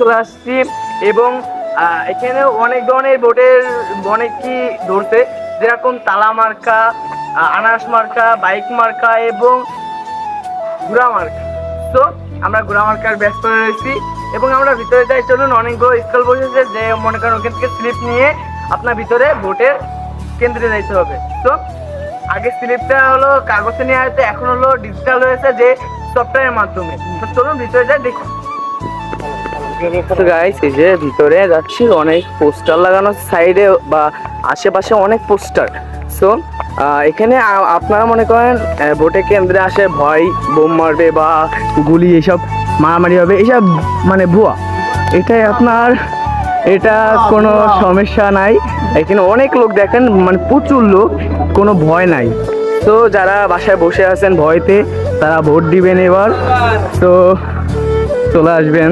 চলে আসছি এবং এখানে অনেক ধরনের ভোটের অনেকই ধরছে, যেরকম তালা মার্কা, আনারস মার্কা, বাইক মার্কা এবং ঘোড়া মার্কা। তো আমরা ঘোড়া মার্কার ব্যস্ত রয়েছি এবং আমরা ভিতরে যাই। চলুন, অনেকগুলো স্টল বসেছে, যে মনে করেন ওখান থেকে স্লিপ নিয়ে আপনার ভিতরে ভোটের কেন্দ্রে যাইতে হবে। তো আগে স্লিপটা হলো কাগজে নেওয়া হয়েছে, এখন হলো ডিজিটাল হয়েছে, যে সফটওয়্যারের মাধ্যমে। তো চলুন ভিতরে যাই, দেখুন। তো গাইস, এই যে ভিতরে যাচ্ছি, অনেক পোস্টার লাগানো সাইডে বা আশেপাশে অনেক পোস্টার। সো এখানে আপনারা মনে করেন ভোটে কেন্দ্রে আসে ভয় বোম মারবে বা গুলি এইসব মারামারি হবে, এইসব মানে ভুয়া। এটাই আপনার, এটা কোনো সমস্যা নাই। এখানে অনেক লোক দেখেন, মানে প্রচুর লোক, কোনো ভয় নাই। তো যারা বাসায় বসে আছেন ভয়তে, তারা ভোট দিবেন এবার। তো চলে আসবেন।